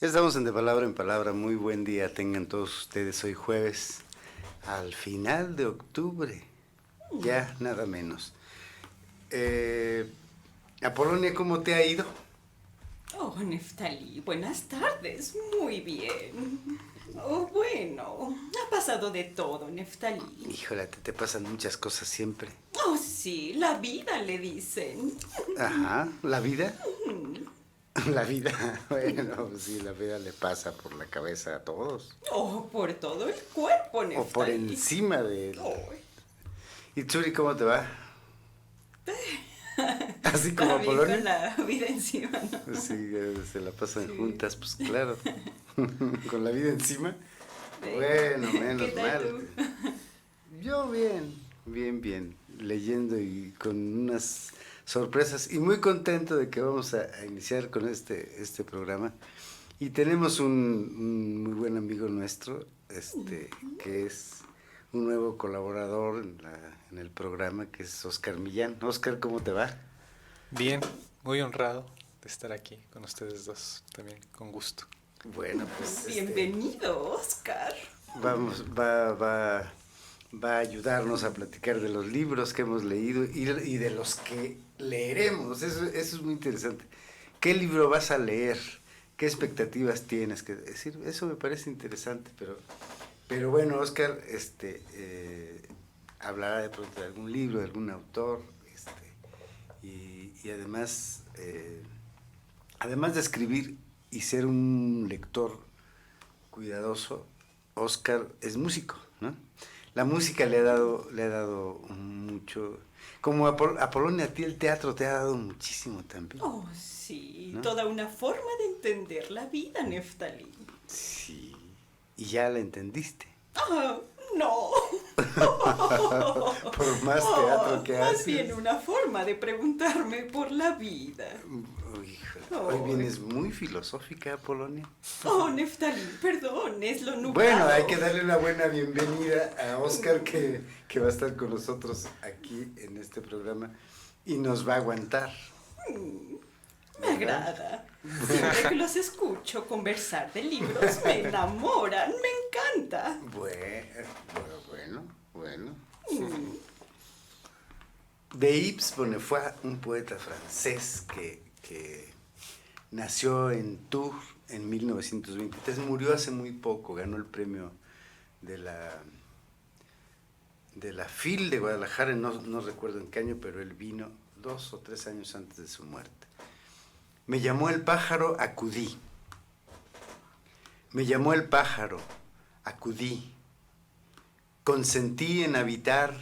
Ya estamos en De Palabra en Palabra. Muy buen día tengan todos ustedes. Hoy jueves, al final de octubre. Ya, nada menos. Apolonia, ¿cómo te ha ido? Oh, Neftalí, buenas tardes. Muy bien. Oh, bueno, ha pasado de todo, Neftalí. Híjole, te pasan muchas cosas siempre. Oh, sí, la vida le dicen. Ajá, ¿la vida? La vida, bueno, sí, la vida le pasa por la cabeza a todos. Oh, por todo el cuerpo, O por Neftalí. encima de él. Oh, ¿Y Tsuri, cómo te va? Así como también con Apolonia. la vida encima, ¿no? Sí, se la pasan Sí. juntas, pues claro. Con la vida encima. Sí. Bueno, ¿Qué menos tal mal. tú? Yo bien, bien, bien. Leyendo y con unas sorpresas. Y muy contento de que vamos a iniciar con este programa. Y tenemos un muy buen amigo nuestro, que es un nuevo colaborador en el programa, que es Oscar Millán. Oscar, ¿cómo te va? Bien, muy honrado de estar aquí con ustedes dos, también con gusto. Bueno, pues Bienvenido, Oscar. va a ayudarnos a platicar de los libros que hemos leído y de los que leeremos. Eso es muy interesante. ¿Qué libro vas a leer? ¿Qué expectativas tienes que decir? Eso me parece interesante, pero bueno, Oscar, hablará de pronto de algún libro, de algún autor, y además de escribir y ser un lector cuidadoso, Oscar es músico, ¿no? La música le ha dado mucho. Como Apolonia, a ti el teatro te ha dado muchísimo también. Oh, sí, ¿No? toda una forma de entender la vida, Neftalí. Sí. Y ya la entendiste. Ah, no. Por más teatro que Más haces. bien una forma de preguntarme por la vida. Híjole, hoy vienes muy filosófica, Apolonia. Oh, Neftalí, perdón, es lo nublado. Bueno, hay que darle una buena bienvenida a Oscar que va a estar con nosotros aquí en este programa y nos va a aguantar. Me agrada. Siempre que los escucho conversar de libros me enamoran, me encanta. Bueno. De Yves Bonnefoy, un poeta francés que nació en Tours en 1923, murió hace muy poco, ganó el premio de la FIL de Guadalajara, no recuerdo en qué año, pero él vino 2 o 3 años antes de su muerte. Me llamó el pájaro, acudí. Me llamó el pájaro, acudí. Consentí en habitar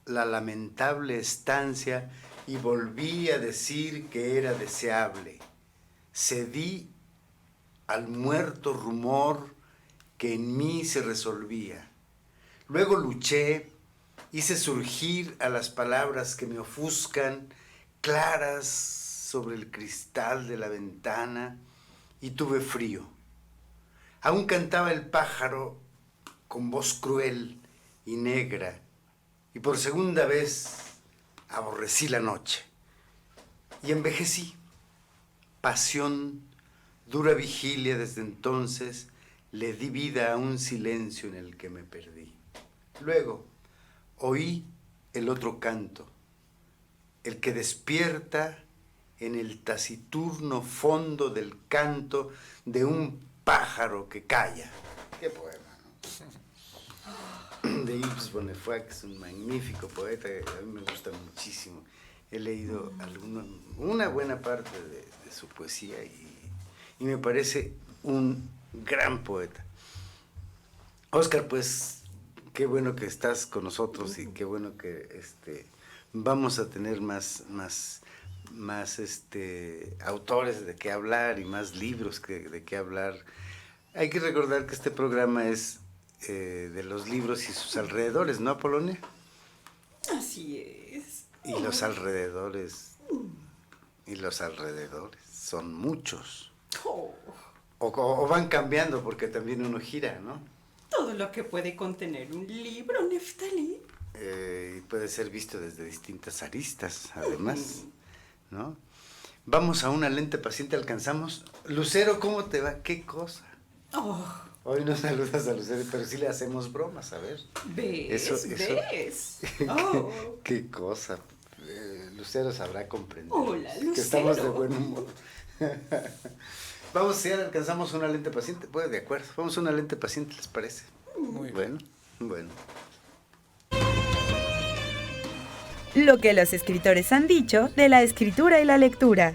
la lamentable estancia y volví a decir que era deseable. Cedí al muerto rumor que en mí se resolvía. Luego luché, hice surgir a las palabras que me ofuscan, claras sobre el cristal de la ventana, y tuve frío. Aún cantaba el pájaro con voz cruel y negra, y por segunda vez aborrecí la noche. Y envejecí. Pasión, dura vigilia desde entonces, le di vida a un silencio en el que me perdí. Luego oí el otro canto, el que despierta en el taciturno fondo del canto de un pájaro que calla. Qué poema, ¿no? De Yves Bonnefoy, que es un magnífico poeta, a mí me gusta muchísimo. He leído una buena parte de su poesía y me parece un gran poeta. Oscar, pues qué bueno que estás con nosotros y qué bueno que vamos a tener más autores de qué hablar y más libros de qué hablar. Hay que recordar que este programa es de los libros y sus alrededores, ¿no, Apolonia? Así es. Y los alrededores son muchos. Oh, O van cambiando porque también uno gira, ¿no? todo lo que puede contener un libro, Neftalí. Y puede ser visto desde distintas aristas, además, ¿no? Vamos a una lente paciente, alcanzamos. Lucero, ¿cómo te va? ¿Qué cosa? Oh, Hoy no saludas a Lucero, pero sí le hacemos bromas, a ver. ¿ves? Eso. ¿Ves? Oh. ¿Qué cosa? Lucero sabrá comprender. Hola, Lucero. Que estamos de buen humor. Vamos, si alcanzamos una lente paciente. Bueno, de acuerdo. Vamos a una lente paciente, ¿les parece? Muy bien. Bueno. Lo que los escritores han dicho de la escritura y la lectura.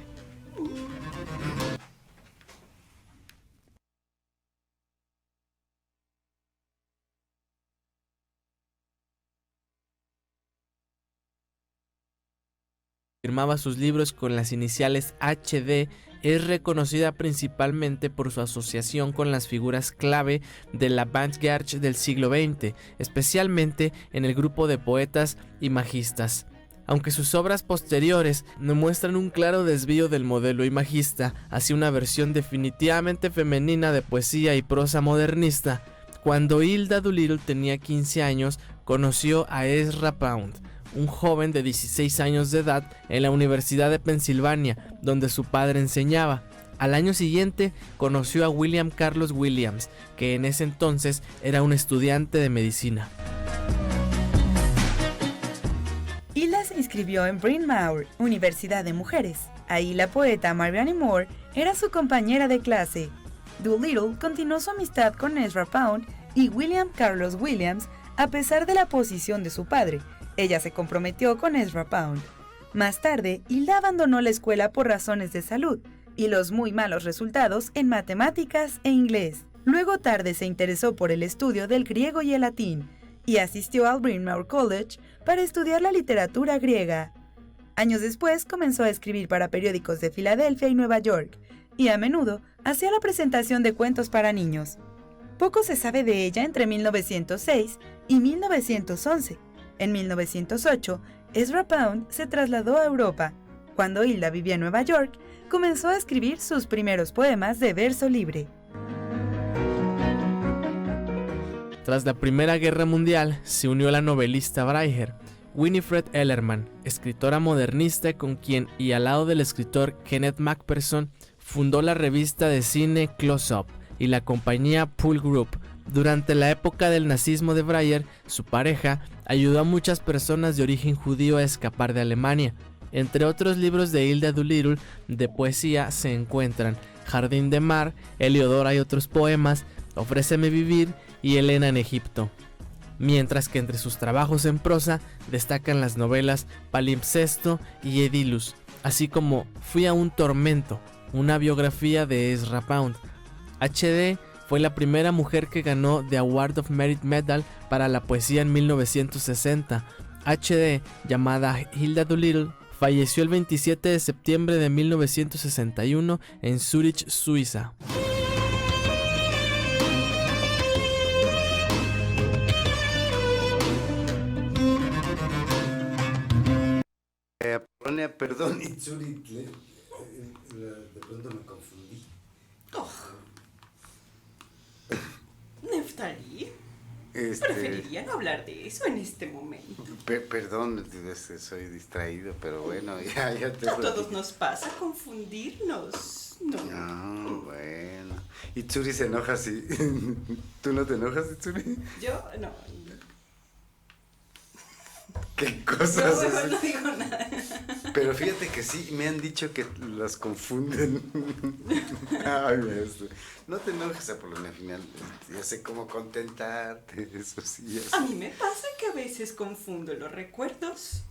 Firmaba sus libros con las iniciales HD, es reconocida principalmente por su asociación con las figuras clave de la avant-garde del siglo XX, especialmente en el grupo de poetas imajistas. Aunque sus obras posteriores no muestran un claro desvío del modelo imajista hacia una versión definitivamente femenina de poesía y prosa modernista, cuando Hilda Doolittle tenía 15 años, conoció a Ezra Pound, un joven de 16 años de edad en la Universidad de Pensilvania, donde su padre enseñaba. Al año siguiente conoció a William Carlos Williams, que en ese entonces era un estudiante de medicina. Hilda se inscribió en Bryn Mawr, Universidad de Mujeres. Ahí la poeta Marianne Moore era su compañera de clase. Doolittle continuó su amistad con Ezra Pound y William Carlos Williams a pesar de la posición de su padre. Ella se comprometió con Ezra Pound. Más tarde, Hilda abandonó la escuela por razones de salud y los muy malos resultados en matemáticas e inglés. Luego tarde se interesó por el estudio del griego y el latín y asistió al Bryn Mawr College para estudiar la literatura griega. Años después comenzó a escribir para periódicos de Filadelfia y Nueva York y a menudo hacía la presentación de cuentos para niños. Poco se sabe de ella entre 1906 y 1911. En 1908, Ezra Pound se trasladó a Europa. Cuando Hilda vivía en Nueva York, comenzó a escribir sus primeros poemas de verso libre. Tras la Primera Guerra Mundial, se unió la novelista Brailler, Winifred Ellerman, escritora modernista con quien, y al lado del escritor Kenneth Macpherson, fundó la revista de cine Close Up y la compañía Pool Group. Durante la época del nazismo de Breyer, su pareja ayudó a muchas personas de origen judío a escapar de Alemania. Entre otros libros de Hilda Doolittle de poesía se encuentran Jardín de Mar, Heliodora y otros poemas, Ofréceme vivir y Helena en Egipto. Mientras que entre sus trabajos en prosa destacan las novelas Palimpsesto y Edilus, así como Fui a un tormento, una biografía de Ezra Pound. HD fue la primera mujer que ganó The Award of Merit Medal para la poesía en 1960. HD, llamada Hilda Doolittle, falleció el 27 de septiembre de 1961 en Zúrich, Suiza. Polonia, perdón, Itzuri, de pronto me confundí. Neftali, preferiría no hablar de eso en este momento. Perdón, soy distraído, pero bueno, ya te A todos nos pasa confundirnos, ¿no? No, bueno. Itzuri se enoja así. ¿Tú no te enojas, Itzuri? Yo no. ¿Qué cosas? Yo mejor no digo nada. Pero fíjate que sí, me han dicho que las confunden. Ay, maestro. No te enojes, Apolonia, al final. Ya sé cómo contentarte, eso sí. Ya sé. A mí me pasa que a veces confundo los recuerdos.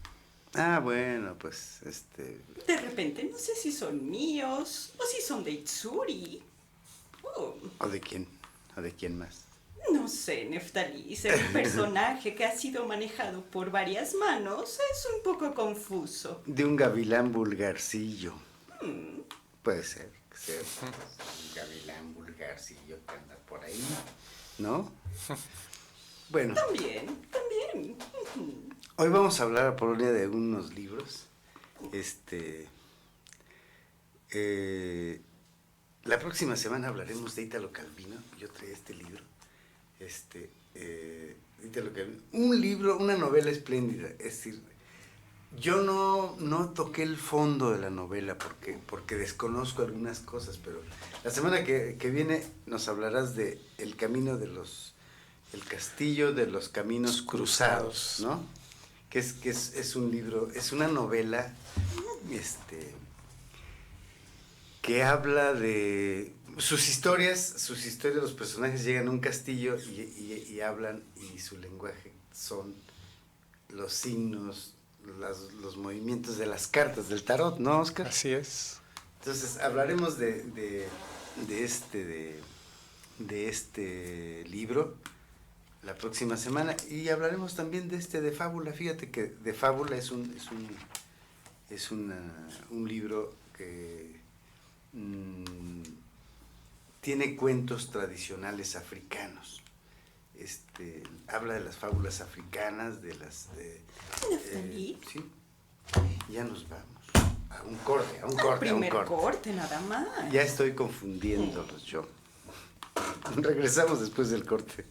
Ah, bueno, pues, De repente no sé si son míos o si son de Itzuri. ¿O de quién? ¿O de quién más? No sé, Neftali, ser un personaje que ha sido manejado por varias manos es un poco confuso. De un gavilán vulgarcillo. Puede ser, que sea un gavilán vulgarcillo que anda por ahí, ¿no? Bueno. También. Hoy vamos a hablar, Apolonia, de unos libros. La próxima semana hablaremos de Ítalo Calvino. Yo traía este libro. Ítalo Calvino. Un libro, una novela espléndida. Es decir, Yo no toqué el fondo de la novela porque desconozco algunas cosas, pero la semana que viene nos hablarás de el castillo de los caminos cruzados, ¿no? Que es un libro, es una novela, que habla de sus historias, los personajes llegan a un castillo y hablan, y su lenguaje son los signos, los movimientos de las cartas del tarot, ¿no, Oscar? Así es. Entonces hablaremos de este libro la próxima semana, y hablaremos también de Fábula. Fíjate que de Fábula es un libro que tiene cuentos tradicionales africanos. Habla de las fábulas africanas, de las... ¿Neftalí? Sí, ya nos vamos. A un corte. Primer corte, nada más. Ya estoy confundiéndolos yo. Regresamos después del corte.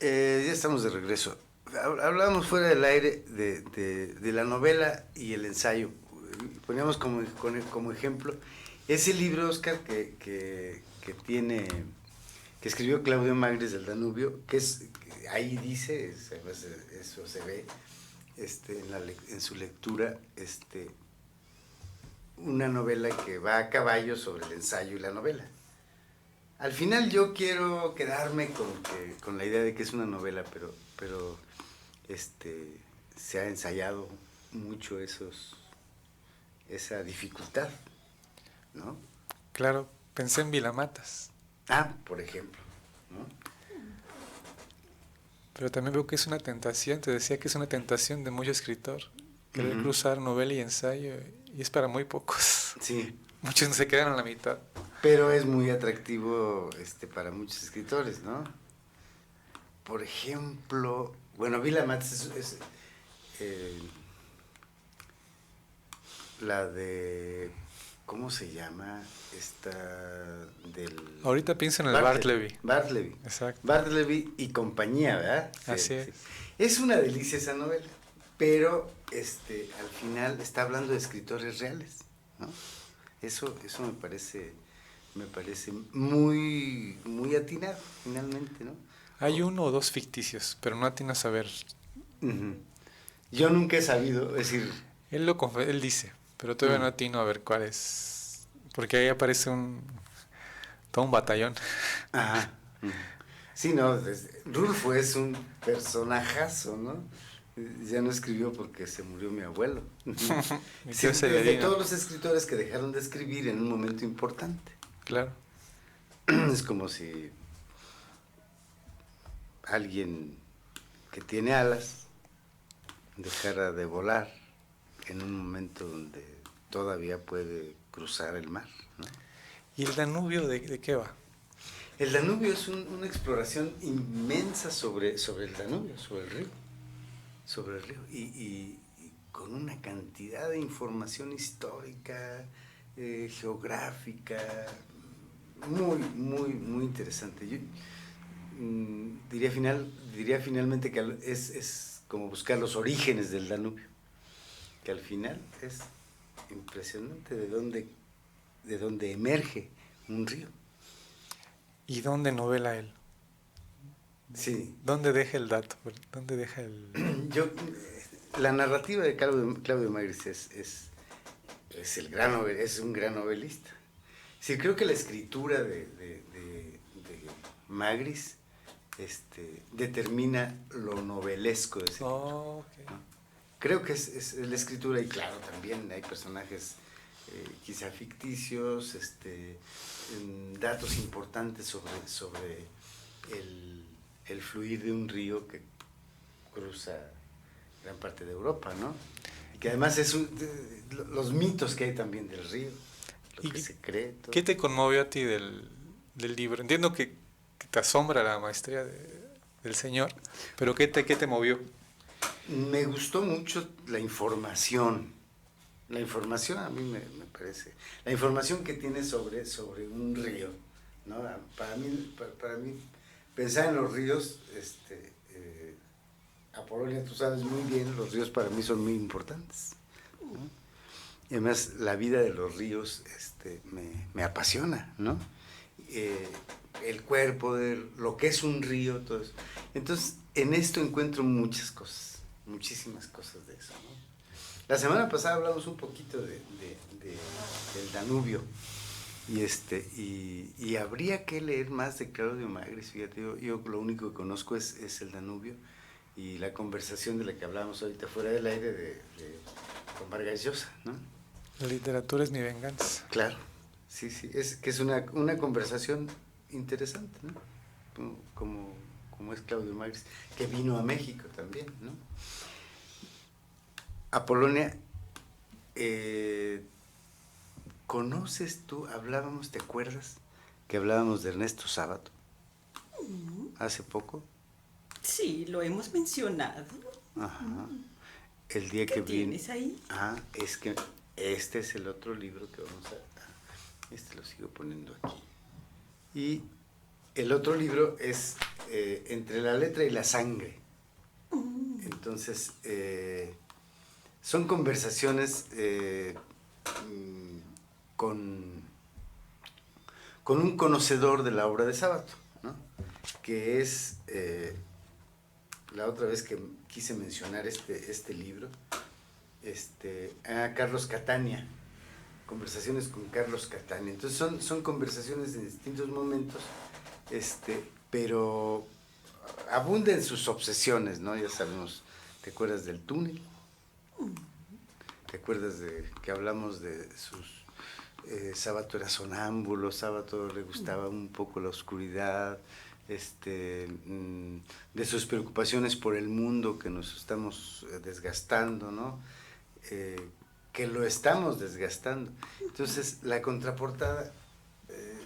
Ya estamos de regreso. Hablábamos fuera del aire de la novela y el ensayo. Poníamos como ejemplo ese libro, Oscar, que escribió Claudio Magris del Danubio, que ahí dice, eso se ve en su lectura, una novela que va a caballo sobre el ensayo y la novela. Al final yo quiero quedarme con la idea de que es una novela, pero se ha ensayado mucho esa dificultad, ¿no? Claro, pensé en Vilamatas. Por ejemplo, ¿no? Pero también veo que es una tentación, te decía que es una tentación de mucho escritor, querer cruzar novela y ensayo, y es para muy pocos. Sí. Muchos se quedan a la mitad. Pero es muy atractivo para muchos escritores, ¿no? Por ejemplo, bueno, Vilamatas es la de, ¿cómo se llama? Ahorita pienso en el Bartleby. Bartleby. Exacto. Bartleby y compañía, ¿verdad? Así es. Es una delicia esa novela, pero al final está hablando de escritores reales, ¿no? Eso me parece muy, muy atinado, finalmente, ¿no? Hay uno o dos ficticios, pero no atinas a ver. Uh-huh. Yo nunca he sabido, es decir... Él dice, pero todavía no atino a ver cuál es. Porque ahí aparece todo un batallón. Ajá. Sí, no, Rulfo es un personajazo, ¿no? Ya no escribió porque se murió mi abuelo. Sí, de todos los escritores que dejaron de escribir en un momento importante. Claro. Es como si alguien que tiene alas dejara de volar en un momento donde todavía puede cruzar el mar, ¿no? ¿Y el Danubio de qué va? El Danubio es una exploración inmensa sobre el Danubio, sobre el río, y con una cantidad de información histórica, geográfica, muy, muy, muy interesante. Yo diría finalmente que es como buscar los orígenes del Danubio, que al final es impresionante de dónde emerge un río. ¿Y dónde novela él? Sí. ¿Dónde deja el dato? ¿Dónde deja el...? La narrativa de Claudio Magris es un gran novelista. Sí, creo que la escritura de Magris determina lo novelesco de ese libro. Okay. ¿No? Creo que es la escritura, y claro, también hay personajes quizá ficticios, datos importantes sobre el fluir de un río que cruza gran parte de Europa, ¿no? Y que además los mitos que hay también del río, lo que se cree. Todo. ¿Qué te conmovió a ti del libro? Entiendo que te asombra la maestría del señor, pero ¿qué te movió? Me gustó mucho la información. La información a mí me parece. La información que tiene sobre un río, ¿no? Para mí pensar en los ríos, Apolonia, tú sabes muy bien, los ríos para mí son muy importantes, ¿no? Y además la vida de los ríos me apasiona, ¿no? El cuerpo de lo que es un río, todo eso. Entonces, en esto encuentro muchas cosas, muchísimas cosas de eso, ¿no? La semana pasada hablamos un poquito del Danubio, y habría que leer más de Claudio Magris. Fíjate, yo lo único que conozco es el Danubio y la conversación de la que hablábamos ahorita fuera del aire con Vargas Llosa, ¿no? La literatura es mi venganza. Claro, sí, es que es una conversación interesante, ¿no? Como es Claudio Magris, que vino a México también, ¿no? Apolonia, ¿conoces tú? ¿Te acuerdas que hablábamos de Ernesto Sábato hace poco? Sí, lo hemos mencionado. Ajá. El día ¿Qué que tienes ahí? Es que este es el otro libro que vamos a... lo sigo poniendo aquí. Y el otro libro es Entre la letra y la sangre. Entonces, son conversaciones con un conocedor de la obra de Sábato, ¿no? Que es, la otra vez que quise mencionar este libro, Carlos Catania, conversaciones con Carlos Catania. Entonces son conversaciones en distintos momentos, pero abunda en sus obsesiones, ¿no? Ya sabemos, ¿te acuerdas del túnel? ¿Te acuerdas de que hablamos de sus... Sábato era sonámbulo, Sábato le gustaba un poco la oscuridad, de sus preocupaciones por el mundo que nos estamos desgastando, ¿no? Que lo estamos desgastando. Entonces, la contraportada,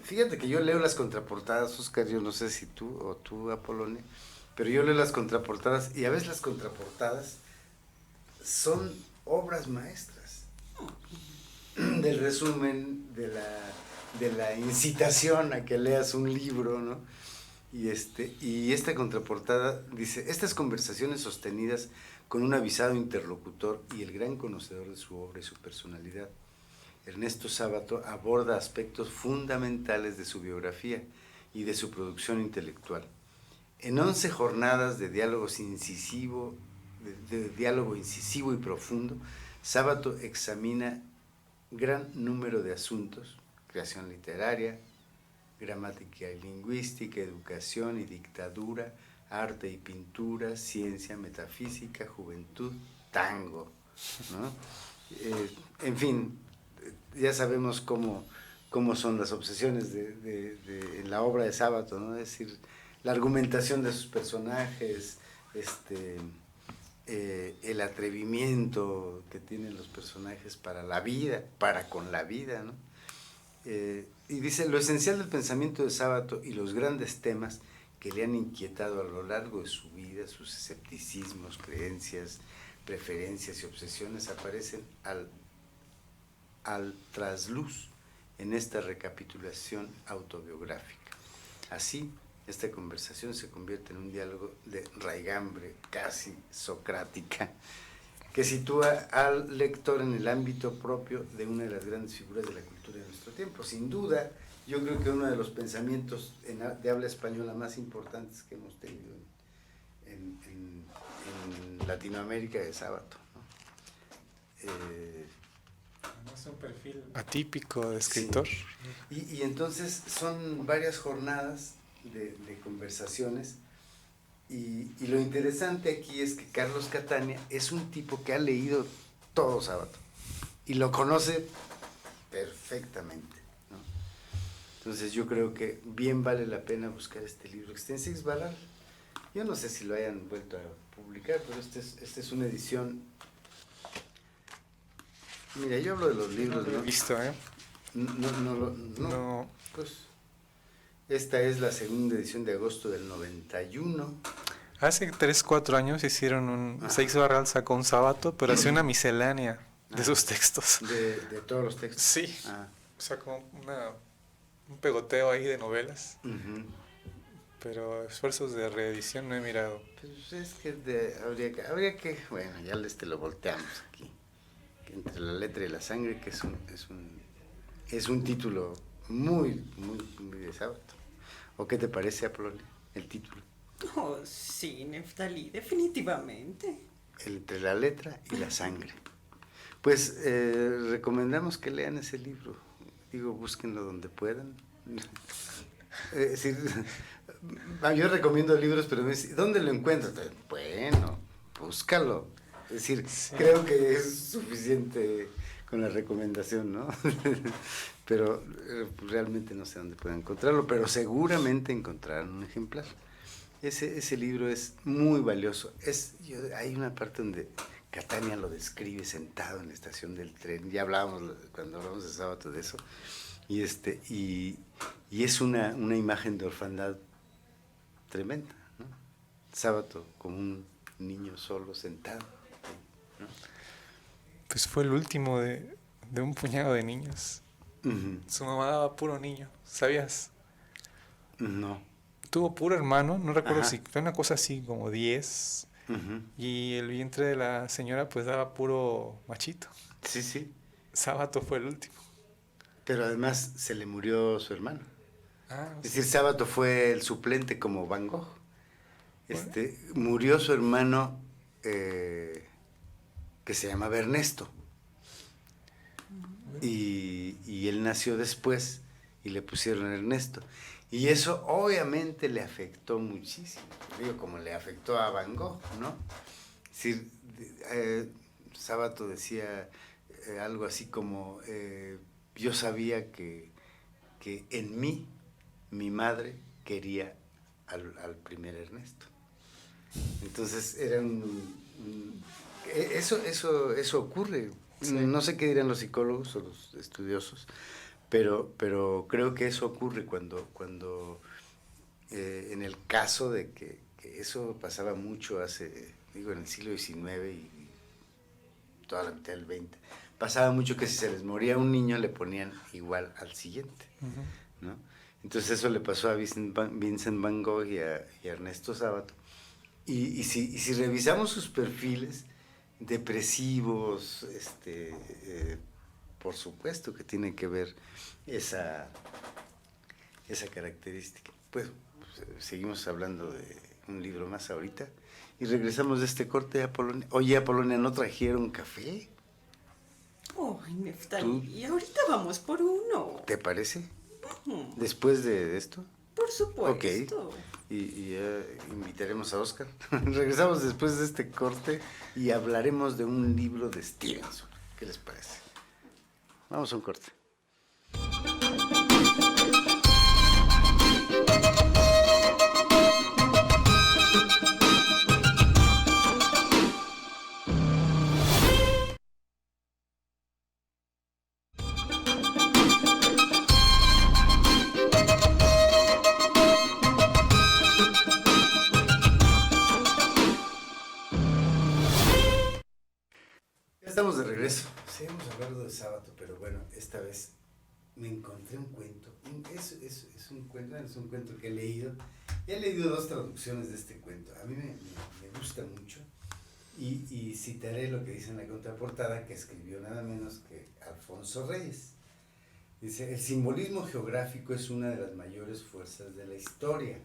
fíjate que yo leo las contraportadas, Oscar, yo no sé si tú, Apolonia, pero yo leo las contraportadas y a veces las contraportadas son obras maestras del resumen, de la incitación a que leas un libro, ¿no? Y esta contraportada dice: estas conversaciones sostenidas con un avisado interlocutor y el gran conocedor de su obra y su personalidad, Ernesto Sábato aborda aspectos fundamentales de su biografía y de su producción intelectual. En 11 jornadas de diálogo incisivo y profundo, Sábato examina gran número de asuntos: creación literaria, gramática y lingüística, educación y dictadura, arte y pintura, ciencia, metafísica, juventud, tango, ¿no? En fin, ya sabemos cómo son las obsesiones en la obra de Sábato, ¿no? Es decir, la argumentación de sus personajes, el atrevimiento que tienen los personajes para con la vida, ¿no? Y dice: lo esencial del pensamiento de Sábato y los grandes temas que le han inquietado a lo largo de su vida, sus escepticismos, creencias, preferencias y obsesiones, aparecen al trasluz en esta recapitulación autobiográfica. Así, esta conversación se convierte en un diálogo de raigambre casi socrática, que sitúa al lector en el ámbito propio de una de las grandes figuras de la cultura de nuestro tiempo. Sin duda, yo creo que uno de los pensamientos de habla española más importantes que hemos tenido en Latinoamérica es Sábato, ¿no? Es un perfil atípico de escritor. Sí. Y entonces son varias jornadas de conversaciones. Y lo interesante aquí es que Carlos Catania es un tipo que ha leído todo Sábato y lo conoce perfectamente, ¿no? Entonces yo creo que bien vale la pena buscar este libro, Extensix Balar. Yo no sé si lo hayan vuelto a publicar, pero esta es una edición. Mira, yo hablo de los libros, No lo he visto, ¿eh? No. Pues esta es la segunda edición de agosto del 91. Hace 3, 4 años hicieron un... Seix Barral sacó un sábado, pero hacía una miscelánea de sus textos. De todos los textos. Sí. Sacó un pegoteo ahí de novelas. Uh-huh. Pero esfuerzos de reedición no he mirado. Pues es que habría que, bueno, ya lo volteamos aquí. Que entre la letra y la sangre, que es un título muy de sábado. ¿O qué te parece, Apolonia, el título? Oh, sí, Neftalí, definitivamente. Entre la letra y la sangre. Pues recomendamos que lean ese libro. Digo, búsquenlo donde puedan. Es decir, yo recomiendo libros, pero me dicen, ¿dónde lo encuentro? Bueno, búscalo. Es decir, sí. Creo que es suficiente con la recomendación, ¿no? Pero realmente no sé dónde pueden encontrarlo, pero seguramente encontrarán un ejemplar. Ese libro es muy valioso. Hay una parte donde Catania lo describe sentado en la estación del tren. Ya hablábamos, cuando hablamos de sábado, de eso. Y es una imagen de orfandad tremenda, ¿no? Sábado como un niño solo sentado, ¿no? Pues fue el último de un puñado de niños. Uh-huh. Su mamá daba puro niño, ¿sabías? No. Tuvo puro hermano, no recuerdo. Ajá. Si fue una cosa así como 10. Uh-huh. Y el vientre de la señora pues daba puro machito. Sí. Sábato fue el último. Pero además se le murió su hermano. Es Sí. decir, Sábato fue el suplente como Van Gogh. Murió su hermano que se llamaba Ernesto. Y él nació después y le pusieron Ernesto. Y eso obviamente le afectó muchísimo. Digo, como le afectó a Van Gogh, ¿no? Es decir, Sábato decía algo así como, yo sabía que en mí, mi madre quería al primer Ernesto. Entonces era eso ocurre. Sí. No sé qué dirán los psicólogos o los estudiosos, pero creo que eso ocurre cuando en el caso de que eso pasaba mucho en el siglo XIX y toda la mitad del XX, pasaba mucho que si se les moría un niño le ponían igual al siguiente, uh-huh. ¿no? Entonces eso le pasó a Vincent Van Gogh y a Ernesto Sábato. Y si revisamos sus perfiles depresivos, por supuesto que tiene que ver esa característica. Pues seguimos hablando de un libro más ahorita y regresamos de este corte a Apolonia. Oye, Apolonia, ¿no trajeron café? Ay, Neftalí, y ahorita vamos por uno. ¿Te parece? Uh-huh. ¿Después de esto? Por supuesto. Ok. Y invitaremos a Oscar. Regresamos después de este corte y hablaremos de un libro de Stevenson. ¿Qué les parece? Vamos a un corte. Estamos de regreso. Seguimos hablando de Sábato, pero bueno, esta vez me encontré un cuento. Es un cuento que he leído. He leído 2 traducciones de este cuento. A mí me gusta mucho. Y citaré lo que dice en la contraportada, que escribió nada menos que Alfonso Reyes. Dice, el simbolismo geográfico es una de las mayores fuerzas de la historia.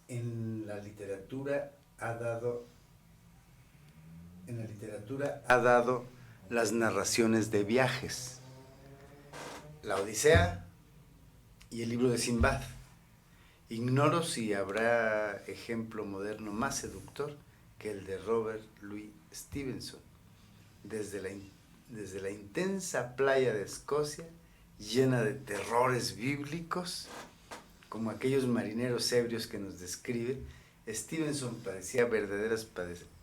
En la literatura ha dado las narraciones de viajes, la Odisea y el libro de Sinbad. Ignoro si habrá ejemplo moderno más seductor que el de Robert Louis Stevenson. Desde la intensa playa de Escocia, llena de terrores bíblicos, como aquellos marineros ebrios que nos describe, Stevenson padecía verdaderas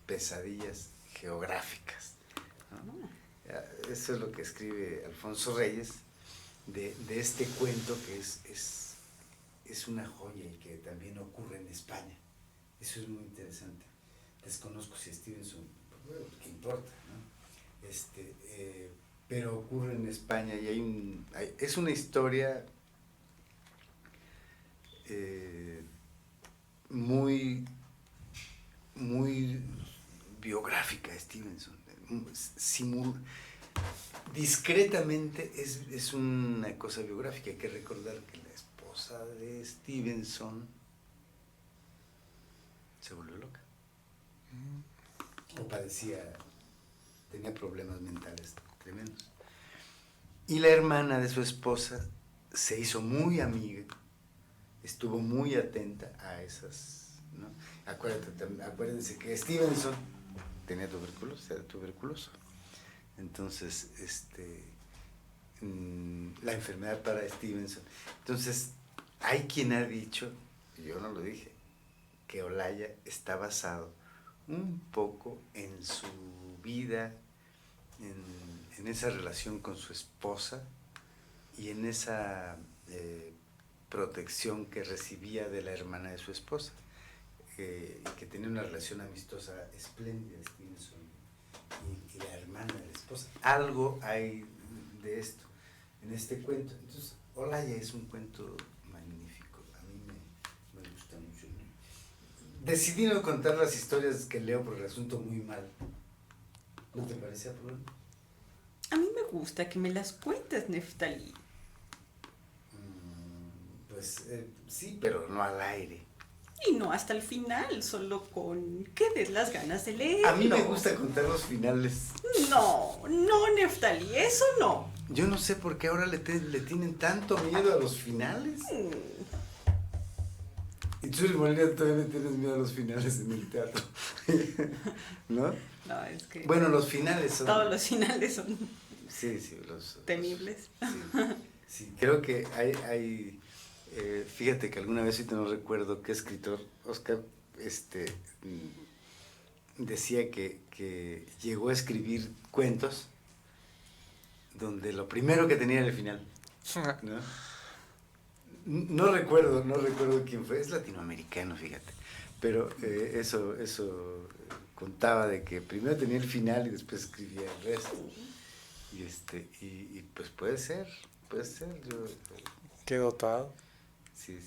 pesadillas geográficas, ¿no? Eso es lo que escribe Alfonso Reyes. de este cuento que es una joya y que también ocurre en España. Eso es muy interesante. Desconozco si Stevenson, bueno, ¿qué importa, no? Pero ocurre en España y es una historia muy, muy biográfica de Stevenson. Discretamente es una cosa biográfica. Hay que recordar que la esposa de Stevenson se volvió loca. O tenía problemas mentales tremendos. Y la hermana de su esposa se hizo muy amiga, estuvo muy atenta a esas, ¿no? Acuérdense que Stevenson tenía tuberculosis, era tuberculoso. Entonces, la enfermedad para Stevenson. Entonces, hay quien ha dicho, yo no lo dije, que Olaya está basado un poco en su vida, en esa relación con su esposa y en esa protección que recibía de la hermana de su esposa, que tenía una relación amistosa espléndida, Stevenson y la hermana de la esposa. Algo hay de esto en este cuento. Entonces, Olaya es un cuento magnífico, a mí me gusta mucho. Decidí no contar las historias que leo porque resulto muy mal. ¿No te parece, Apolo? A mí me gusta que me las cuentes, Neftalí. Pues sí, pero no al aire. Y no hasta el final, solo con que des las ganas de leerlo. A mí me gusta contar los finales. No, Neftalí, eso no. Yo no sé por qué ahora le tienen tanto miedo a los finales. Y tú, Molina, todavía le tienes miedo a los finales en el teatro. ¿No? No, es que... Bueno, los finales son... Todos los finales son... Sí, los... Temibles. Sí, creo que hay fíjate que alguna vez, no recuerdo qué escritor, Oscar, decía que llegó a escribir cuentos donde lo primero que tenía era el final, ¿no? No recuerdo quién fue, es latinoamericano, fíjate, pero eso contaba de que primero tenía el final y después escribía el resto, y pues puede ser, yo... Qué dotado. Sí.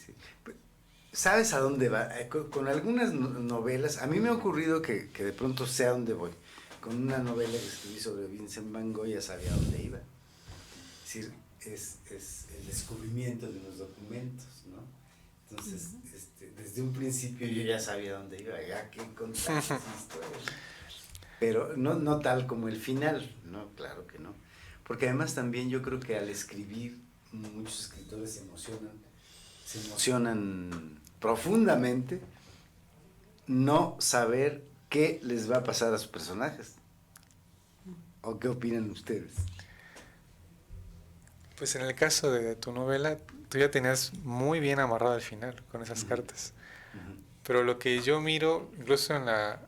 ¿Sabes a dónde va? Con algunas novelas, a mí me ha ocurrido que de pronto sé a dónde voy. Con una novela que escribí sobre Vincent Van Gogh ya sabía a dónde iba. Es decir, es el descubrimiento de los documentos, ¿no? Entonces, desde un principio yo ya sabía a dónde iba, ya que contar esas historias. Pero no tal como el final, no, claro que no. Porque además también yo creo que al escribir, muchos escritores se emocionan profundamente no saber qué les va a pasar a sus personajes. ¿O qué opinan ustedes? Pues en el caso de tu novela, tú ya tenías muy bien amarrado al final con esas cartas. Pero lo que yo miro, incluso en la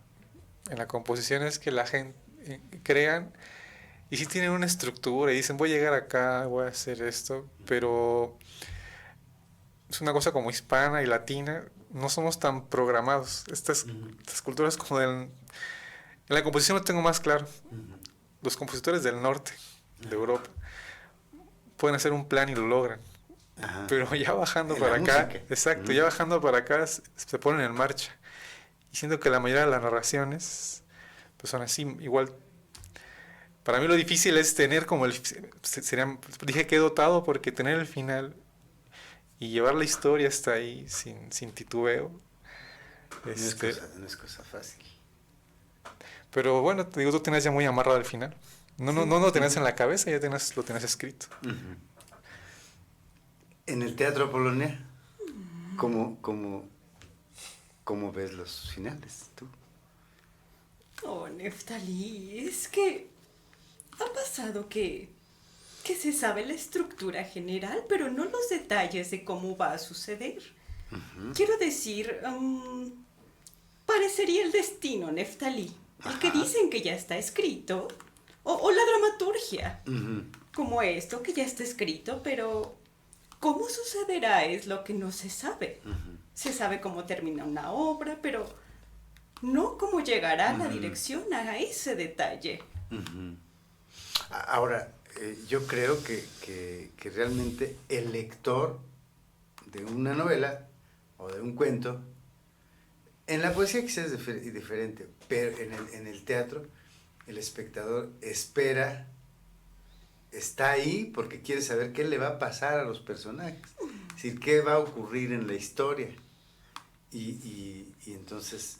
composición, es que la gente crean y sí tienen una estructura y dicen, voy a llegar acá, voy a hacer esto, pero es una cosa como hispana y latina, no somos tan programados. Estas culturas como en la composición lo tengo más claro. Los compositores del norte de Europa pueden hacer un plan y lo logran. Ajá. Pero ya bajando En para la acá, música. exacto, ya bajando para acá se ponen en marcha. Y siento que la mayoría de las narraciones pues son así, igual. Para mí lo difícil es tener como dije que he dotado porque tener el final y llevar la historia hasta ahí sin titubeo. No es cosa fácil. Pero bueno, te digo, tú tenías ya muy amarrado al final. No lo tenías en la cabeza, ya lo tenías escrito. En el Teatro Apolonia, ¿cómo ves los finales tú? Oh, Neftalí, es que ha pasado que se sabe la estructura general, pero no los detalles de cómo va a suceder. Quiero decir, parecería el destino, Neftalí. El que dicen que ya está escrito. O la dramaturgia. como esto que ya está escrito, pero cómo sucederá es lo que no se sabe. Se sabe cómo termina una obra, pero no cómo llegará la dirección a ese detalle. Ahora, yo creo que realmente el lector de una novela o de un cuento, en la poesía quizás es diferente, pero en el teatro el espectador espera, está ahí porque quiere saber qué le va a pasar a los personajes, es decir, qué va a ocurrir en la historia. Y entonces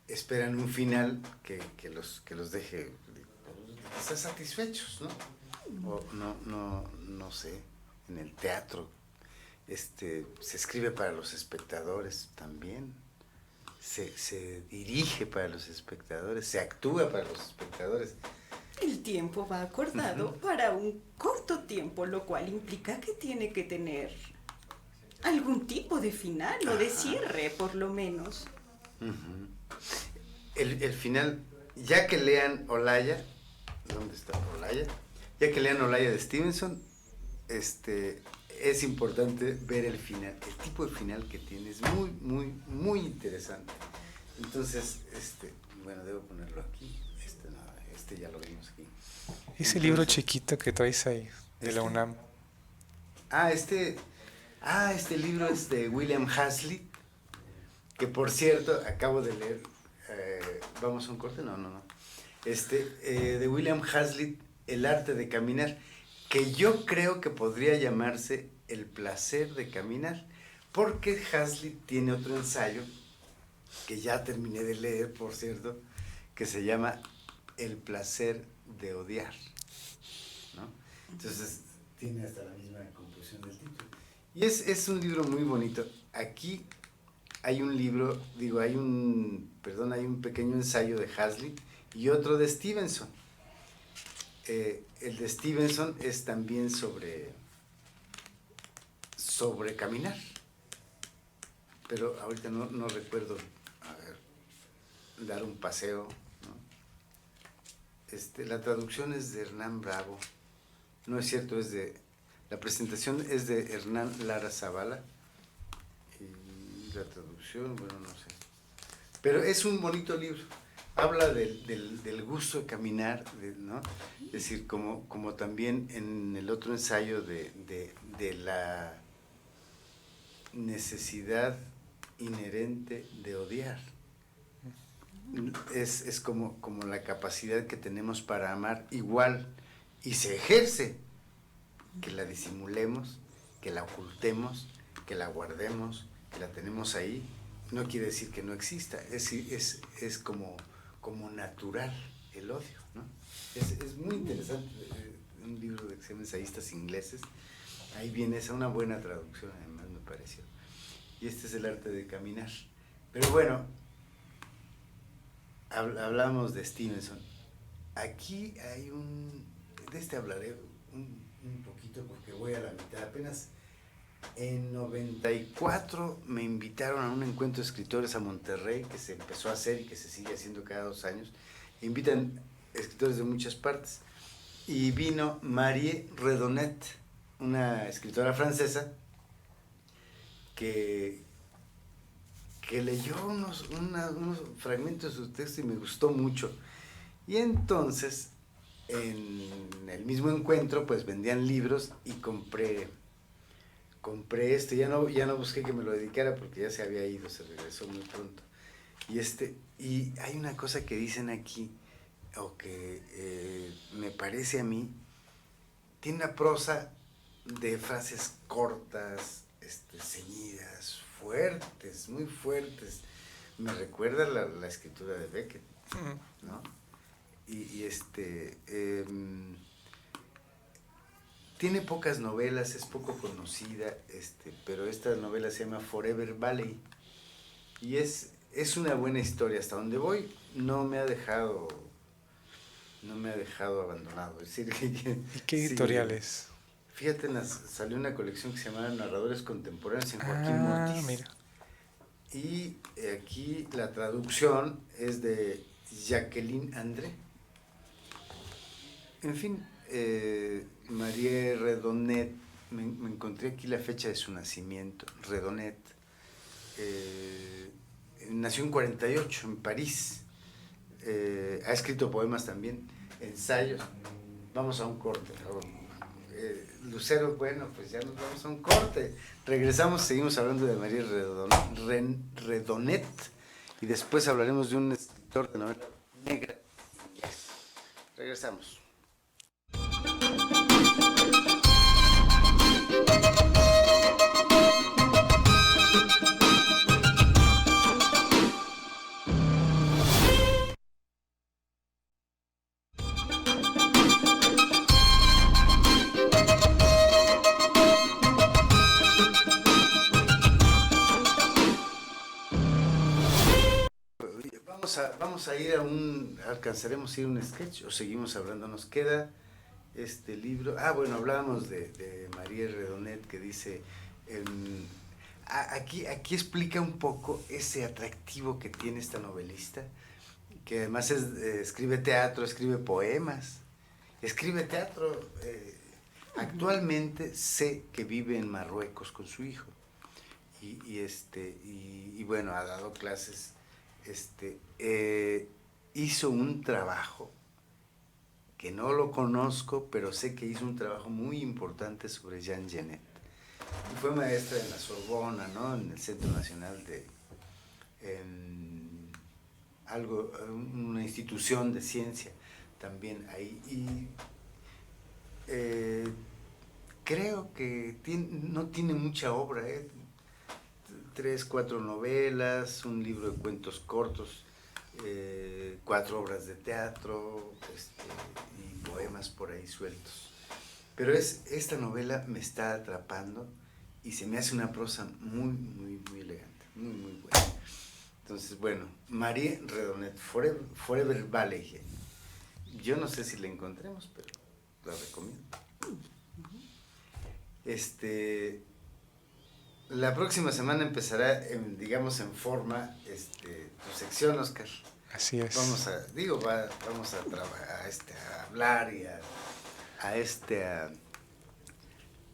esperan un final que los deje quizás satisfechos, ¿no? O no sé, en el teatro se escribe para los espectadores también, se dirige para los espectadores, se actúa para los espectadores. El tiempo va acordado para un corto tiempo, lo cual implica que tiene que tener algún tipo de final o de cierre, por lo menos. El final, ya que lean Olaya, ¿dónde está Olaya? Ya que lean Olaya de Stevenson, es importante ver el final. El tipo de final que tiene es muy, muy, muy interesante. Entonces, bueno, debo ponerlo aquí. No, ya lo vimos aquí. Ese libro chiquito que traes ahí, de la UNAM. Este libro es de William Hazlitt, que por cierto, acabo de leer, ¿vamos a un corte? No. De William Hazlitt, El arte de caminar, que yo creo que podría llamarse El placer de caminar, porque Hazlitt tiene otro ensayo, que ya terminé de leer, por cierto, que se llama El placer de odiar, ¿no? Entonces, tiene hasta la misma conclusión del título. Y es un libro muy bonito. Aquí hay un libro, hay un pequeño ensayo de Hazlitt y otro de Stevenson. El de Stevenson es también sobre caminar, pero ahorita no recuerdo, dar un paseo, ¿no? La traducción es de Hernán Bravo, no es cierto, la presentación es de Hernán Lara Zavala, y la traducción, bueno, no sé, pero es un bonito libro. Habla del gusto de caminar, ¿no? Es decir, como también en el otro ensayo de la necesidad inherente de odiar. Es como la capacidad que tenemos para amar igual, y se ejerce, que la disimulemos, que la ocultemos, que la guardemos, que la tenemos ahí, no quiere decir que no exista, es como natural el odio, ¿no? Es muy interesante, un libro de ensayistas ingleses, ahí viene una buena traducción, además me pareció, y este es El arte de caminar. Pero bueno, hablamos de Stevenson, aquí hay de hablaré un poquito porque voy a la mitad, apenas en 94 me invitaron a un encuentro de escritores a Monterrey, que se empezó a hacer y que se sigue haciendo cada 2 años. Invitan escritores de muchas partes. Y vino Marie Redonet, una escritora francesa, que leyó unos fragmentos de su texto y me gustó mucho. Y entonces, en el mismo encuentro, pues vendían libros y compré este, ya no busqué que me lo dedicara porque ya se había ido, se regresó muy pronto. Y hay una cosa que dicen aquí, o que me parece a mí, tiene una prosa de frases cortas, ceñidas, fuertes, muy fuertes. Me recuerda la escritura de Beckett, ¿no? Tiene pocas novelas, es poco conocida, pero esta novela se llama Forever Valley y es una buena historia. Hasta donde voy no me ha dejado abandonado. Es decir, ¿Y qué editorial es? Fíjate, salió una colección que se llama Narradores Contemporáneos en Joaquín Mortis. Mira. Y aquí la traducción es de Jacqueline André. En fin, Marie Redonet, me encontré aquí la fecha de su nacimiento, Redonet. Nació en 48, en París. Ha escrito poemas también, ensayos. Vamos a un corte. Lucero, bueno, pues ya nos vamos a un corte. Regresamos, seguimos hablando de Marie Redonet y después hablaremos de un escritor de novela negra. Regresamos. Vamos a ir ¿alcanzaremos a ir a un sketch o seguimos hablando? Nos queda este libro. Bueno, hablábamos de Marie Redonet, que dice, aquí explica un poco ese atractivo que tiene esta novelista, que además escribe teatro, escribe poemas, escribe teatro. Actualmente sé que vive en Marruecos con su hijo y bueno, ha dado clases. Hizo un trabajo que no lo conozco, pero sé que hizo un trabajo muy importante sobre Jean Genet. Y fue maestra en la Sorbona, ¿no? En el Centro Nacional una institución de ciencia también ahí. Y creo que no tiene mucha obra, 3, 4 novelas, un libro de cuentos cortos, 4 obras de teatro y poemas por ahí sueltos. Pero esta novela me está atrapando y se me hace una prosa muy, muy, muy elegante, muy, muy buena. Entonces, bueno, Marie Redonet, Forever Valley. Yo no sé si la encontremos, pero la recomiendo. La próxima semana empezará, digamos, en forma tu sección, Oscar. Así es. Vamos a hablar y a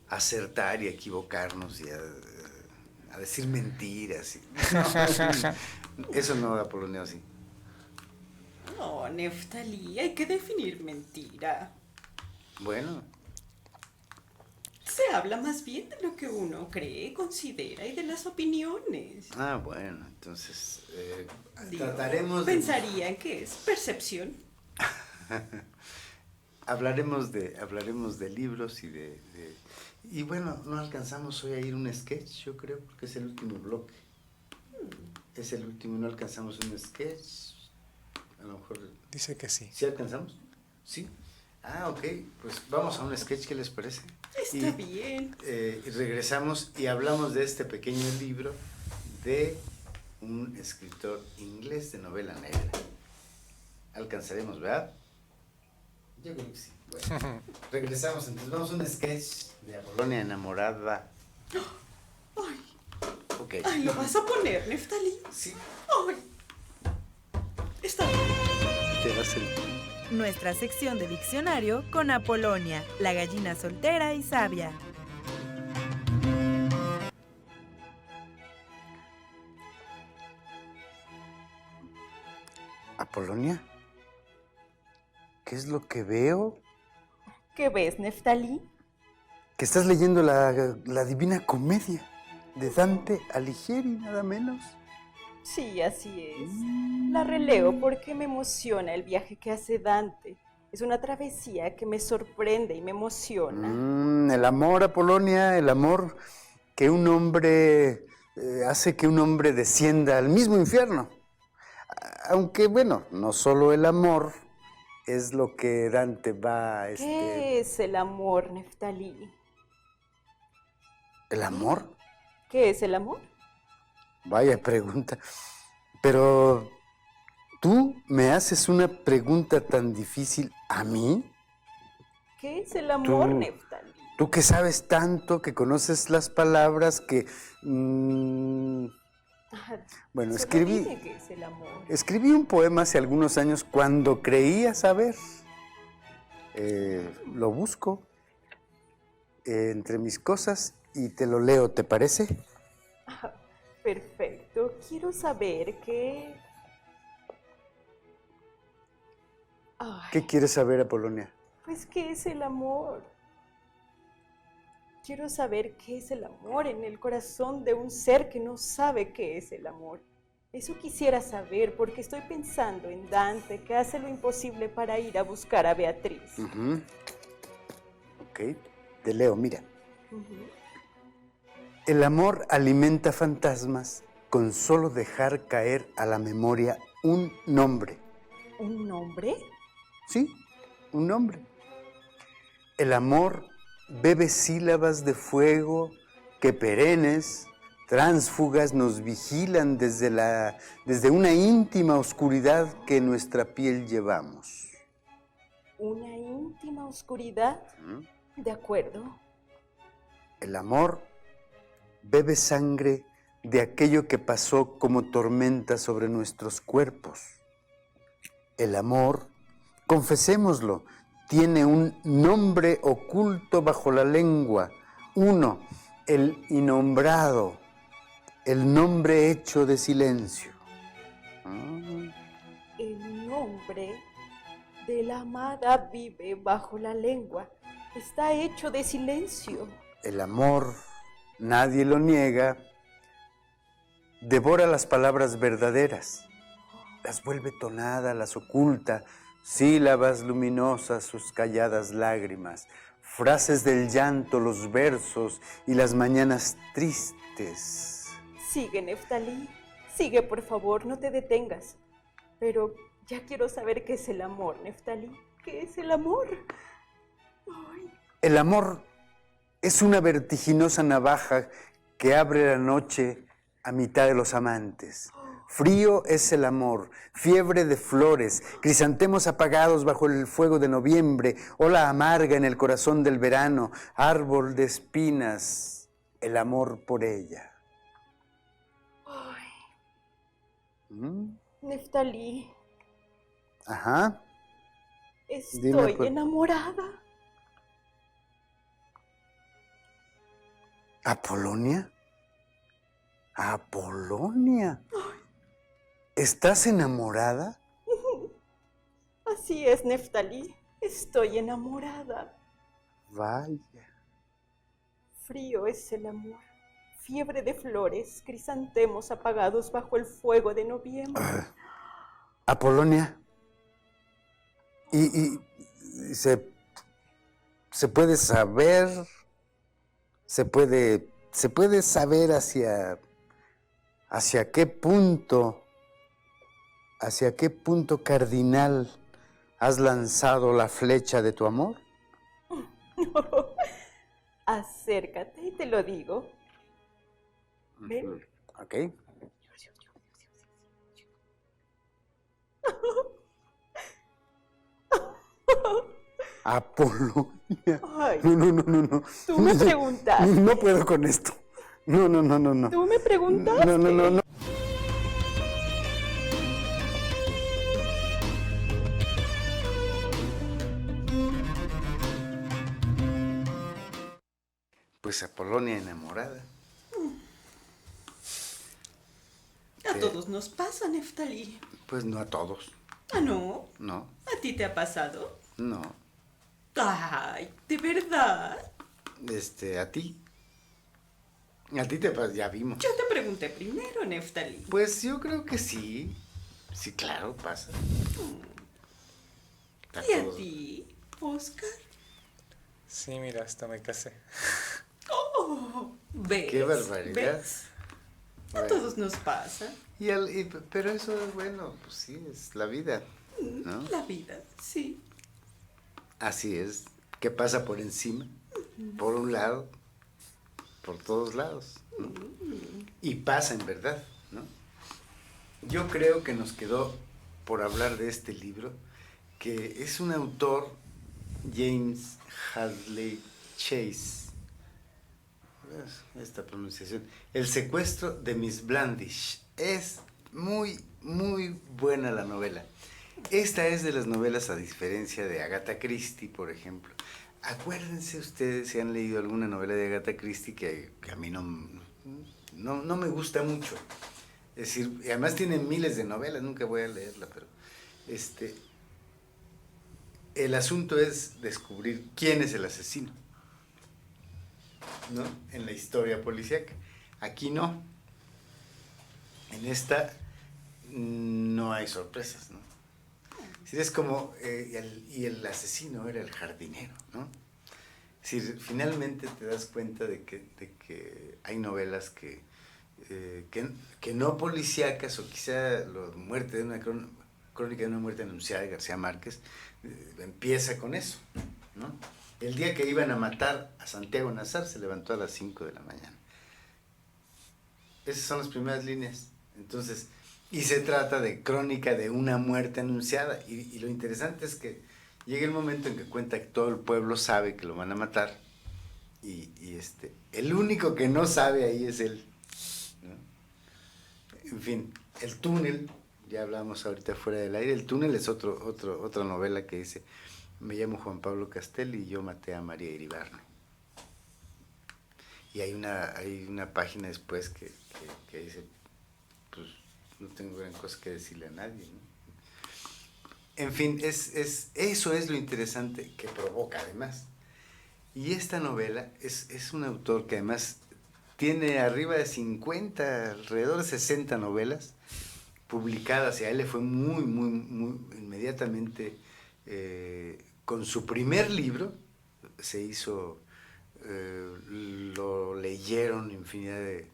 acertar y a equivocarnos y a decir mentiras. Eso no, Apolonio, sí. No, Neftalí, hay que definir mentira. Bueno. Se habla más bien de lo que uno cree, considera y de las opiniones. Bueno, entonces trataremos pensarían que es percepción. Hablaremos de libros y bueno, no alcanzamos hoy a ir a un sketch, yo creo, porque es el último bloque. Es el último, no alcanzamos un sketch. A lo mejor. Dice que sí. ¿Sí alcanzamos? Sí. Ok, pues vamos a un sketch, ¿qué les parece? Está bien. Y regresamos y hablamos de este pequeño libro de un escritor inglés de novela negra. Alcanzaremos, ¿verdad? Yo creo que sí. Bueno, regresamos, entonces vamos a un sketch de Apolonia enamorada. Ay. Ok. Ay, ¿lo vas a poner, Neftalí? Sí. Ay. Está bien. Te va a ser... Nuestra sección de diccionario con Apolonia, la gallina soltera y sabia. Apolonia, ¿qué es lo que veo? ¿Qué ves, Neftalí? Que estás leyendo la Divina Comedia de Dante Alighieri, nada menos. Sí, así es. La releo porque me emociona el viaje que hace Dante. Es una travesía que me sorprende y me emociona. El amor, Apolonia, el amor que un hombre hace que un hombre descienda al mismo infierno. Aunque, bueno, no solo el amor es lo que Dante va... ¿Qué es el amor, Neftalí? ¿El amor? ¿Qué es el amor? Vaya pregunta. Pero, ¿tú me haces una pregunta tan difícil a mí? ¿Qué es el amor, Neftalí? Tú que sabes tanto, que conoces las palabras, que... Bueno, Dime qué es el amor. Escribí un poema hace algunos años cuando creía saber. Lo busco. entre mis cosas y te lo leo, ¿te parece? Perfecto. Quiero saber qué... Ay, ¿Qué quieres saber, Apolonia? pues, ¿qué es el amor? Quiero saber qué es el amor en el corazón de un ser que no sabe qué es el amor. Eso quisiera saber porque estoy pensando en Dante, que hace lo imposible para ir a buscar a Beatriz. Ujú. Ok, te leo, mira. Ujú. El amor alimenta fantasmas con solo dejar caer a la memoria un nombre. ¿Un nombre? Sí, un nombre. El amor bebe sílabas de fuego que perennes, tránsfugas nos vigilan desde una íntima oscuridad que en nuestra piel llevamos. ¿Una íntima oscuridad? ¿Mm? De acuerdo. El amor bebe sangre de aquello que pasó como tormenta sobre nuestros cuerpos. El amor, confesémoslo, tiene un nombre oculto bajo la lengua. Uno, el innombrado, el nombre hecho de silencio. El nombre de la amada vive bajo la lengua. Está hecho de silencio. El amor, nadie lo niega, devora las palabras verdaderas, las vuelve tonadas, las oculta, sílabas luminosas, sus calladas lágrimas, frases del llanto, los versos y las mañanas tristes. Sigue, Neftalí. Sigue, por favor, no te detengas. Pero ya quiero saber qué es el amor, Neftalí. ¿Qué es el amor? Ay. El amor es una vertiginosa navaja que abre la noche a mitad de los amantes. Frío es el amor, fiebre de flores, crisantemos apagados bajo el fuego de noviembre, ola amarga en el corazón del verano, árbol de espinas, el amor por ella. Ay. ¿Mm? Neftalí, Ajá. estoy Dime, pues. enamorada. ¿Apolonia? ¿Apolonia? ¿Estás enamorada? Así es, Neftalí. Estoy enamorada. Vaya. Frío es el amor. Fiebre de flores, crisantemos apagados bajo el fuego de noviembre. Apolonia. Y se puede saber, se puede saber hacia qué punto cardinal has lanzado la flecha de tu amor. Acércate y te lo digo. Ven. Ok. Apolonia. Ay, No. tú me preguntaste. No puedo con esto. No. Tú me preguntaste. No. Pues Apolonia enamorada. A todos nos pasa, Neftalí. Pues no a todos. Ah, ¿no? No. ¿A ti te ha pasado? No. Ay, ¿de verdad? A ti. A ti te pasa, ya vimos. Yo te pregunté primero, Neftalí. Pues yo creo que sí. Sí, claro, pasa. ¿Y a ti, Oscar? Sí, mira, hasta me casé. Oh, ¿ves? Qué barbaridad. ¿Ves? A Bueno. todos nos pasa. Pero eso es bueno, pues sí, es la vida, ¿no? La vida, sí. Así es, que pasa por encima, por un lado, por todos lados, ¿no? Y pasa en verdad, ¿no? Yo creo que nos quedó por hablar de este libro, que es un autor, James Hadley Chase, esta pronunciación, El secuestro de Miss Blandish. Es muy, muy buena la novela. Esta es de las novelas, a diferencia de Agatha Christie, por ejemplo. Acuérdense ustedes si han leído alguna novela de Agatha Christie que a mí no me gusta mucho. Es decir, además tiene miles de novelas, nunca voy a leerla, pero el asunto es descubrir quién es el asesino, ¿no? En la historia policíaca. Aquí no. En esta no hay sorpresas, ¿no? Es como, y el asesino era el jardinero, ¿no? Es decir, finalmente te das cuenta de que hay novelas que no policíacas, o quizá la muerte de una crónica de una muerte anunciada de García Márquez, empieza con eso, ¿no? El día que iban a matar a Santiago Nazar se levantó a las 5 de la mañana. Esas son las primeras líneas. Entonces, y se trata de crónica de una muerte anunciada. Y lo interesante es que llega el momento en que cuenta que todo el pueblo sabe que lo van a matar. Y el único que no sabe ahí es él, ¿no? En fin, el túnel, ya hablamos ahorita fuera del aire, el túnel es otra novela que dice: me llamo Juan Pablo Castelli y yo maté a María Iribarne. Y hay una página después que dice, pues no tengo gran cosa que decirle a nadie, ¿no? En fin, eso es lo interesante que provoca además. Y esta novela es un autor que además tiene arriba de 50, alrededor de 60 novelas publicadas, y a él le fue muy inmediatamente, con su primer libro se hizo, lo leyeron infinidad de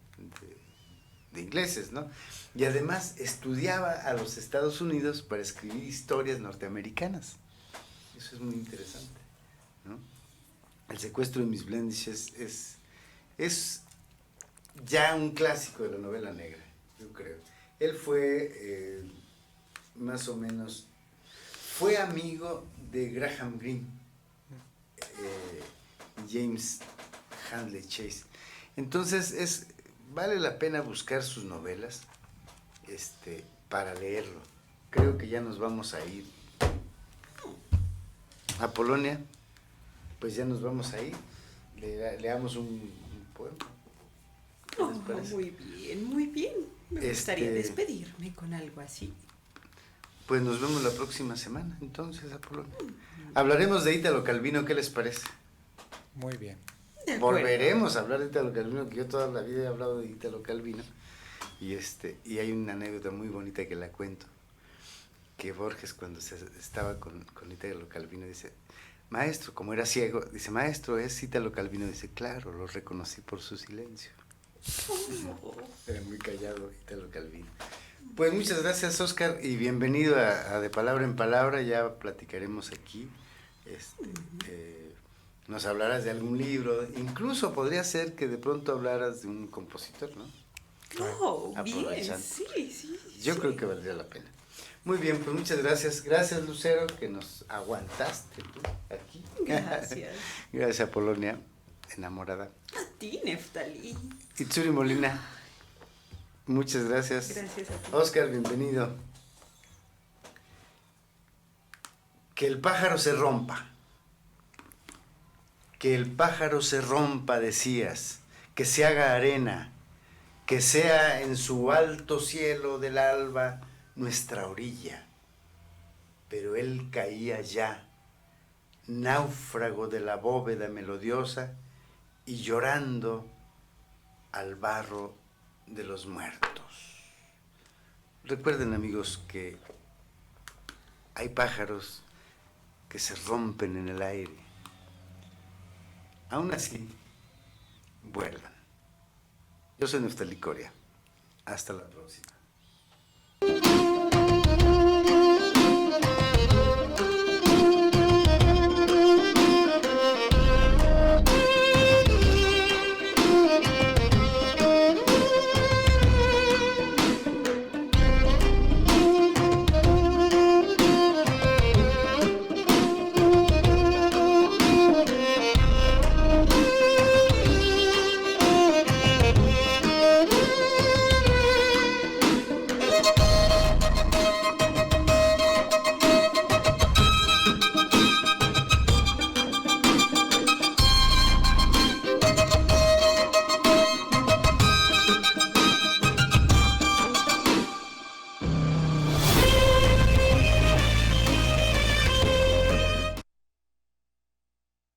ingleses, ¿no? Y además estudiaba a los Estados Unidos para escribir historias norteamericanas. Eso es muy interesante, ¿no? El secuestro de Miss Blendish es ya un clásico de la novela negra, yo creo. Él fue, más o menos, fue amigo de Graham Greene, James Handley Chase. Entonces vale la pena buscar sus novelas para leerlo. Creo que ya nos vamos a ir a Polonia. Pues ya nos vamos a ir. Leamos un poema. ¿Qué les parece? Muy bien. Me gustaría despedirme con algo así. Pues nos vemos la próxima semana, entonces, a Polonia. Hablaremos de Ítalo Calvino, ¿qué les parece? Muy bien. Volveremos a hablar de Ítalo Calvino, que yo toda la vida he hablado de Ítalo Calvino. Y hay una anécdota muy bonita que la cuento, que Borges, cuando estaba con Ítalo Calvino, dice: maestro, como era ciego, dice: maestro, ¿es Ítalo Calvino? Dice: claro, lo reconocí por su silencio. Era muy callado Ítalo Calvino. Pues muchas gracias, Óscar, y bienvenido a De Palabra en Palabra. Ya platicaremos aquí. Nos hablarás de algún libro, incluso podría ser que de pronto hablaras de un compositor, ¿no? Oh, bien, sí. Yo creo que valdría la pena. Muy bien, pues muchas gracias. Gracias, Lucero, que nos aguantaste tú aquí. Gracias. Gracias, Polonia, enamorada. A ti, Neftalí. Itsuri Molina, muchas gracias. Gracias a ti. Óscar, bienvenido. Que el pájaro se rompa. Que el pájaro se rompa, decías, que se haga arena, que sea en su alto cielo del alba nuestra orilla. Pero él caía ya, náufrago de la bóveda melodiosa, y llorando al barro de los muertos. Recuerden, amigos, que hay pájaros que se rompen en el aire. Aún así, vuelan. Yo soy Neftalí Coria. Hasta la próxima.